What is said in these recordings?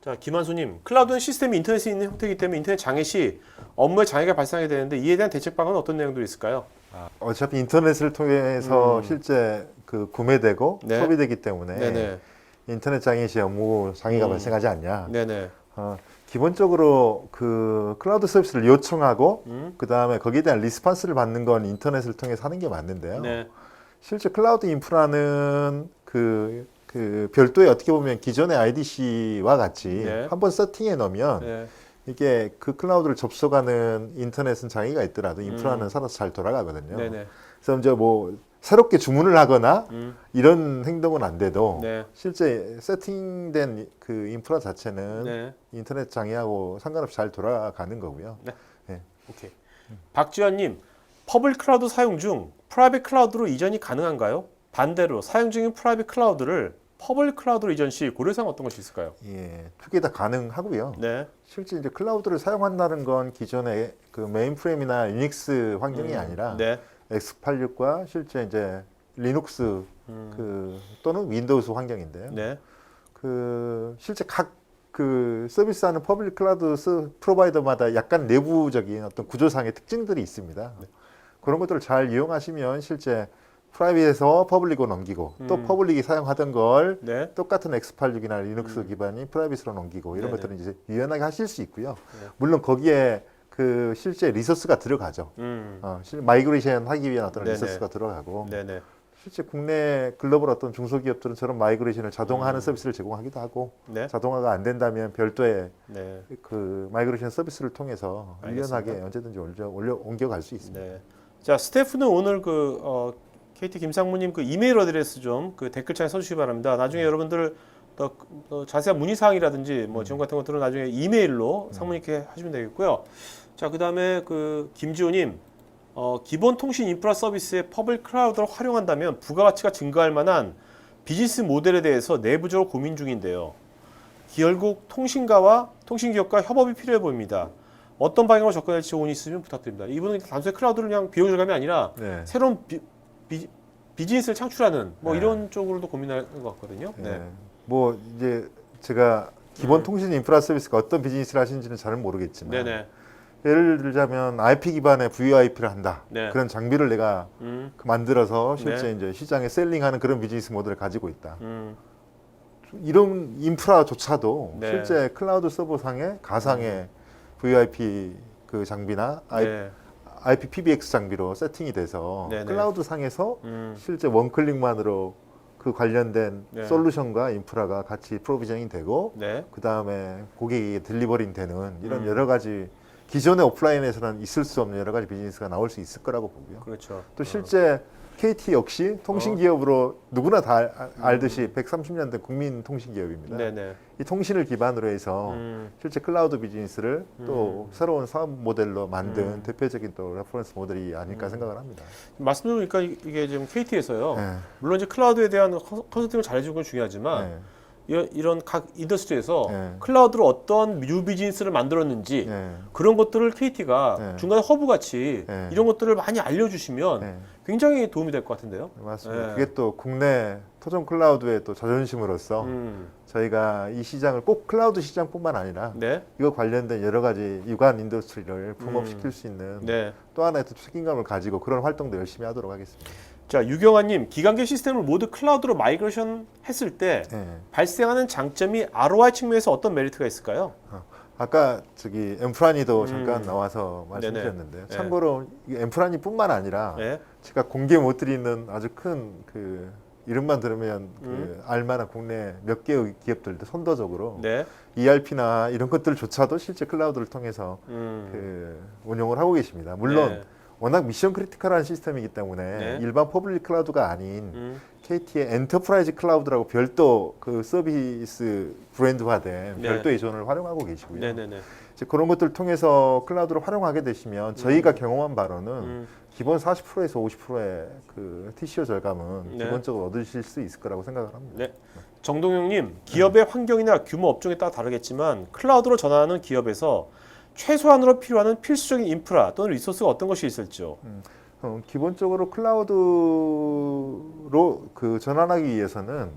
자, 김한수님, 클라우드는 시스템이 인터넷에 있는 형태이기 때문에 인터넷 장애 시 업무에 장애가 발생하게 되는데 이에 대한 대책 방안은 어떤 내용들이 있을까요? 어차피 인터넷을 통해서 실제 그 구매되고 네. 소비되기 때문에 네네. 인터넷 장애 시 업무 장애가 발생하지 않냐. 네네. 기본적으로 그 클라우드 서비스를 요청하고 그 다음에 거기에 대한 리스폰스를 받는 건 인터넷을 통해서 하는 게 맞는데요. 네. 실제 클라우드 인프라는 그 별도의 어떻게 보면 기존의 IDC와 같이 네. 한번 세팅해 놓으면 네. 이게 그 클라우드를 접속하는 인터넷은 장애가 있더라도 인프라는 살아서 잘 돌아가거든요. 네네. 그래서 이제 뭐 새롭게 주문을 하거나 이런 행동은 안 돼도 네. 실제 세팅된 그 인프라 자체는 네. 인터넷 장애하고 상관없이 잘 돌아가는 거고요. 네. 네. 오케이. 박지현님, 퍼블릭 클라우드 사용 중 프라이빗 클라우드로 이전이 가능한가요? 반대로 사용 중인 프라이빗 클라우드를 퍼블릭 클라우드로 이전 시 고려사항 어떤 것이 있을까요? 예, 두 개 다 가능하고요. 네. 실제 이제 클라우드를 사용한다는 건 기존의 그 메인프레임이나 유닉스 환경이 아니라 네. x86과 실제 이제 리눅스 그 또는 윈도우스 환경인데요. 네. 그 실제 각 그 서비스하는 퍼블릭 클라우드 프로바이더마다 약간 내부적인 어떤 구조상의 특징들이 있습니다. 그런 것들을 잘 이용하시면 실제 프라이빗에서 퍼블릭으로 넘기고 또 퍼블릭이 사용하던 걸 네. 똑같은 x86이나 리눅스 기반이 프라이빗으로 넘기고 이런 네네. 것들은 이제 유연하게 하실 수 있고요. 네. 물론 거기에 그 실제 리소스가 들어가죠. 마이그레이션 하기 위한 어떤 네네. 리소스가 들어가고 네네. 실제 국내 글로벌 어떤 중소기업들은 저런 마이그레이션을 자동화하는 서비스를 제공하기도 하고 네. 자동화가 안 된다면 별도의 네. 그 마이그레이션 서비스를 통해서 알겠습니다. 유연하게 언제든지 옮겨갈 수 있습니다. 네. 자, 스태프는 오늘 KT 김상무님 그 이메일 어드레스 좀 그 댓글창에 써주시기 바랍니다. 나중에 여러분들 더 자세한 문의 사항이라든지 뭐 지원 같은 것들은 나중에 이메일로 상무님께 하시면 되겠고요. 자, 그다음에 그 김지호님, 기본 통신 인프라 서비스의 퍼블릭 클라우드를 활용한다면 부가가치가 증가할 만한 비즈니스 모델에 대해서 내부적으로 고민 중인데요. 결국 통신가와 통신기업과 협업이 필요해 보입니다. 어떤 방향으로 접근할지 조언이 있으면 부탁드립니다. 이분은 단순히 클라우드를 그냥 비용 절감이 아니라 네. 새로운 비즈니스를 창출하는 뭐 네. 이런 쪽으로도 고민하는 것 같거든요. 네. 뭐 이제 제가 기본 통신 인프라 서비스가 어떤 비즈니스를 하시는지는 잘 모르겠지만 네네. 예를 들자면 IP 기반의 VoIP를 한다. 네. 그런 장비를 내가 만들어서 실제 네. 이제 시장에 셀링하는 그런 비즈니스 모델을 가지고 있다. 음. 이런 인프라조차도 네. 실제 클라우드 서버상의 가상의 VoIP 그 장비나 네. IPPBX 장비로 세팅이 돼서 네네. 클라우드 상에서 실제 원클릭만으로 그 관련된 네. 솔루션과 인프라가 같이 프로비저닝 되고 네. 그 다음에 고객에게 딜리버링 되는 이런 여러 가지 기존의 오프라인에서는 있을 수 없는 여러 가지 비즈니스가 나올 수 있을 거라고 보고요. 그렇죠. 또 실제 KT 역시 통신기업으로 누구나 다 알듯이 130년 된 국민 통신기업입니다. 네네. 이 통신을 기반으로 해서 실제 클라우드 비즈니스를 또 새로운 사업 모델로 만든 대표적인 또 레퍼런스 모델이 아닐까 생각을 합니다. 말씀 들으니까 이게 지금 KT에서요. 네. 물론 이제 클라우드에 대한 컨설팅을 잘해주는 건 중요하지만 네. 이런 각 인더스트리에서 네. 클라우드로 어떤 뉴 비즈니스를 만들었는지 네. 그런 것들을 KT가 네. 중간에 허브 같이 네. 이런 것들을 많이 알려주시면 네. 굉장히 도움이 될 것 같은데요. 맞습니다. 네. 그게 또 국내 토종 클라우드의 또 자존심으로서 저희가 이 시장을 꼭 클라우드 시장뿐만 아니라 네. 이거 관련된 여러 가지 유관 인더스트리를 붐업시킬 수 있는 네. 또 하나의 또 책임감을 가지고 그런 활동도 열심히 하도록 하겠습니다. 자, 유경아님, 기관계 시스템을 모두 클라우드로 마이그레이션 했을 때 네. 발생하는 장점이 ROI 측면에서 어떤 메리트가 있을까요? 아까 저기 엠프라니도 잠깐 나와서 네네. 말씀드렸는데요. 네. 참고로 이 엠프라니뿐만 아니라 네. 제가 공개 못 드리는 아주 큰 그 이름만 들으면 그 알만한 국내 몇 개의 기업들도 선도적으로 네. ERP나 이런 것들조차도 실제 클라우드를 통해서 그 운영을 하고 계십니다. 물론 네. 워낙 미션 크리티컬한 시스템이기 때문에 네. 일반 퍼블릭 클라우드가 아닌 KT의 엔터프라이즈 클라우드라고 별도 그 서비스 브랜드화된 네. 별도의 존을 활용하고 계시고요. 네네네. 이제 그런 것들을 통해서 클라우드를 활용하게 되시면 저희가 경험한 바로는 기본 40%에서 50%의 그 TCO 절감은 네. 기본적으로 얻으실 수 있을 거라고 생각을 합니다. 네. 정동영님, 기업의 환경이나 규모 업종에 따라 다르겠지만 클라우드로 전환하는 기업에서 최소한으로 필요한 필수적인 인프라 또는 리소스가 어떤 것이 있을지요? 기본적으로 클라우드로 그 전환하기 위해서는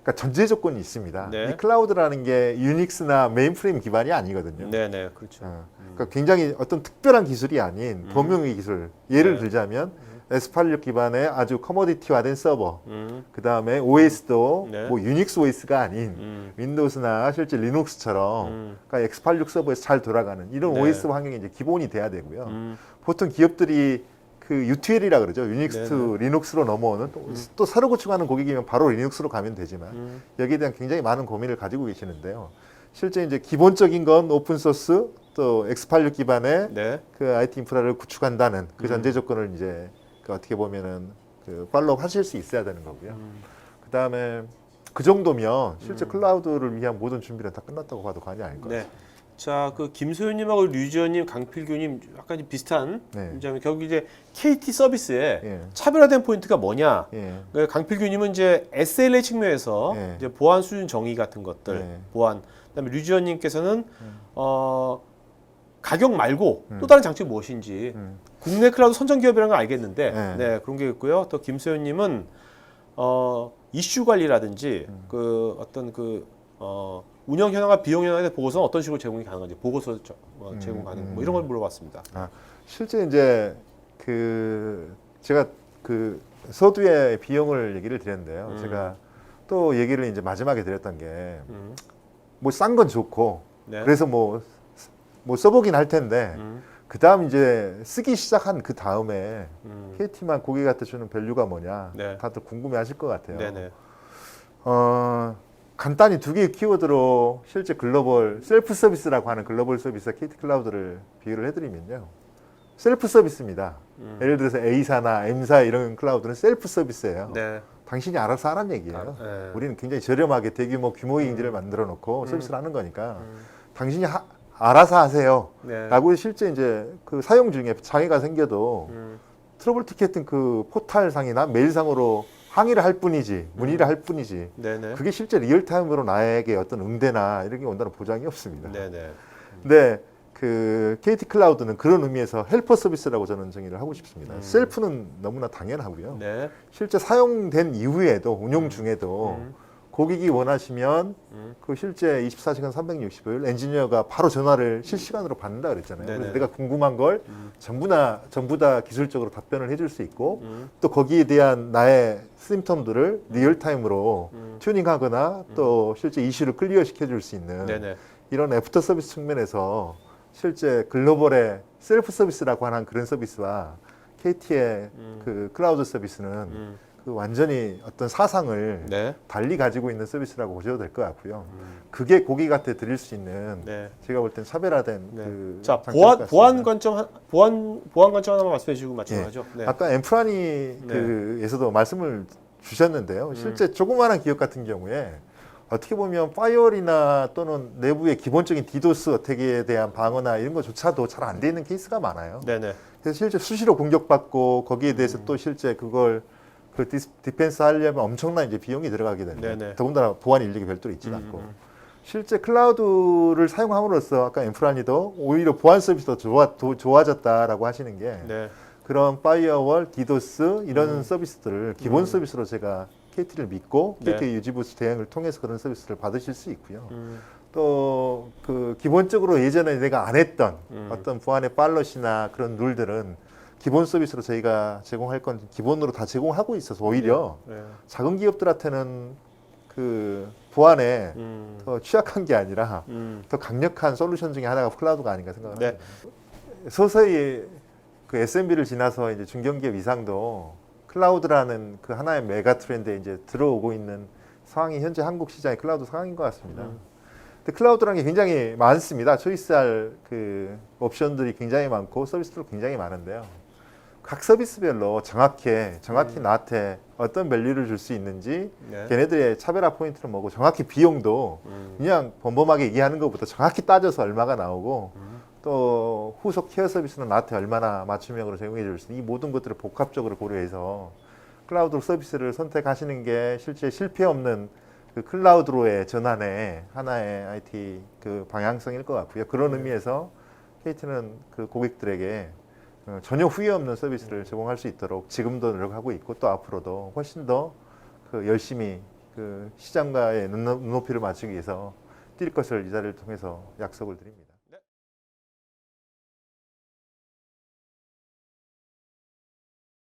그러니까 전제 조건이 있습니다. 네. 이 클라우드라는 게 유닉스나 메인프레임 기반이 아니거든요. 네네 그렇죠. 그러니까 굉장히 어떤 특별한 기술이 아닌 범용의 기술. 예를 네. 들자면 S86 기반의 아주 커머디티화된 서버. 음, 그 다음에 OS도 네. 뭐 유닉스 OS가 아닌 윈도우스나 실제 리눅스처럼 그러니까 X86 서버에서 잘 돌아가는 이런 네. OS 환경이 이제 기본이 돼야 되고요. 음, 보통 기업들이 그 UTL이라 그러죠. 유닉스 투 리눅스로 넘어오는 또 새로 구축하는 고객이면 바로 리눅스로 가면 되지만 여기에 대한 굉장히 많은 고민을 가지고 계시는데요. 실제 이제 기본적인 건 오픈 소스 또 X86 기반의 네. 그 IT 인프라를 구축한다는 그 전제 조건을 이제 그 어떻게 보면은 그 팔로우 하실 수 있어야 되는 거고요. 그 다음에 그 정도면 실제 클라우드를 위한 모든 준비는 다 끝났다고 봐도 과언이 아닐 거예요. 네. 자, 그 김소연님하고 류지연님, 강필규님 약간 좀 비슷한 네. 점이 결국 이제 KT 서비스의 예. 차별화된 포인트가 뭐냐? 예. 그 강필규님은 이제 SLA 측면에서 네. 이제 보안 수준 정의 같은 것들, 네. 보안. 그다음에 류지연님께서는 가격 말고 또 다른 장점이 무엇인지 국내 클라우드 선정 기업이라는 걸 알겠는데, 네. 네, 그런 게 있고요. 또 김소연님은 이슈 관리라든지 그 어떤 그 운영 현황과 비용 현황에 대한 보고서는 어떤 식으로 제공이 가능한지 보고서 제공 가능 뭐 이런 걸 물어봤습니다. 아, 실제 이제 그 제가 그 서두에 비용을 얘기를 드렸는데요. 제가 또 얘기를 이제 마지막에 드렸던 게 뭐 싼 건 좋고 네. 그래서 뭐 써보긴 할 텐데 그 다음 이제 쓰기 시작한 그 다음에 KT만 고객한테 주는 밸류가 뭐냐 네. 다들 궁금해하실 것 같아요. 네네. 간단히 두 개의 키워드로 실제 글로벌 셀프 서비스라고 하는 글로벌 서비스와 KT 클라우드를 비교를 해드리면요. 셀프 서비스입니다. 예를 들어서 A사나 M사 이런 클라우드는 셀프 서비스예요. 네. 당신이 알아서 하라는 얘기예요. 네. 우리는 굉장히 저렴하게 대규모 규모의 인지를 만들어 놓고 서비스를 하는 거니까 당신이 알아서 하세요. 네. 라고 실제 이제 그 사용 중에 장애가 생겨도 트러블 티켓은 그 포탈상이나 메일상으로 항의를 할 뿐이지 문의를 할 뿐이지 네네. 그게 실제 리얼타임으로 나에게 어떤 응대나 이런 게 온다는 보장이 없습니다. 네네. 근데 그 KT 클라우드는 그런 의미에서 헬퍼 서비스라고 저는 정의를 하고 싶습니다. 셀프는 너무나 당연하고요. 네. 실제 사용된 이후에도 운용 중에도 고객이 원하시면 그 실제 24시간 360일 엔지니어가 바로 전화를 실시간으로 받는다 그랬잖아요. 네네. 그래서 내가 궁금한 걸 전부 다 기술적으로 답변을 해줄 수 있고 또 거기에 대한 나의 심텀들을 리얼타임으로 튜닝하거나 또 실제 이슈를 클리어 시켜줄 수 있는 네네. 이런 애프터 서비스 측면에서 실제 글로벌의 셀프 서비스라고 하는 그런 서비스와 KT의 그 클라우드 서비스는 그 완전히 어떤 사상을 네. 달리 가지고 있는 서비스라고 보셔도 될 것 같고요. 그게 고객한테 드릴 수 있는 네. 제가 볼 땐 차별화된 네. 그 자, 장점 같습니다. 보안 관점 보안 관점 하나만 말씀해 주시고 마치도록하죠. 네. 아까 엠프라니 그에서도 말씀을 주셨는데요. 실제 조그마한 기업 같은 경우에 어떻게 보면 파이어월이나 또는 내부의 기본적인 디도스 어택에 대한 방어나 이런 것조차도 잘 안 돼 있는 케이스가 많아요. 네네. 그래서 실제 수시로 공격받고 거기에 대해서 또 실제 그걸 그 디펜스 하려면 엄청난 이제 비용이 들어가게 되는데 네네. 더군다나 보안 인력이 별도로 있지는 않고 실제 클라우드를 사용함으로써 아까 엠프라니도 오히려 보안 서비스도 좋아졌다라고 하시는 게 네. 그런 파이어월, 디도스 이런 서비스들을 기본 서비스로 제가 KT를 믿고 네. KT 유지부스 대행을 통해서 그런 서비스를 받으실 수 있고요. 또 그 기본적으로 예전에 내가 안 했던 어떤 보안의 팔럿이나 그런 룰들은 기본 서비스로 저희가 제공할 건 기본으로 다 제공하고 있어서 오히려 네. 작은 기업들한테는 그 보안에 더 취약한 게 아니라 더 강력한 솔루션 중에 하나가 클라우드가 아닌가 생각합니다. 네. 서서히 그 SMB를 지나서 이제 중견기업 이상도 클라우드라는 그 하나의 메가 트렌드에 이제 들어오고 있는 상황이 현재 한국 시장의 클라우드 상황인 것 같습니다. 근데 클라우드라는 게 굉장히 많습니다. 초이스할 그 옵션들이 굉장히 많고 서비스도 굉장히 많은데요. 각 서비스별로 정확히 나한테 어떤 밸류를 줄 수 있는지 네. 걔네들의 차별화 포인트는 뭐고 정확히 비용도 그냥 범범하게 얘기하는 것보다 정확히 따져서 얼마가 나오고 또 후속 케어 서비스는 나한테 얼마나 맞춤형으로 제공해 줄 수 있는 이 모든 것들을 복합적으로 고려해서 클라우드 서비스를 선택하시는 게 실제 실패 없는 그 클라우드로의 전환의 하나의 IT 그 방향성일 것 같고요. 그런 의미에서 KT는 그 고객들에게 전혀 후회 없는 서비스를 제공할 수 있도록 지금도 노력하고 있고 또 앞으로도 훨씬 더 그 열심히 그 시장과의 눈높이를 맞추기 위해서 뛸 것을 이 자리를 통해서 약속을 드립니다.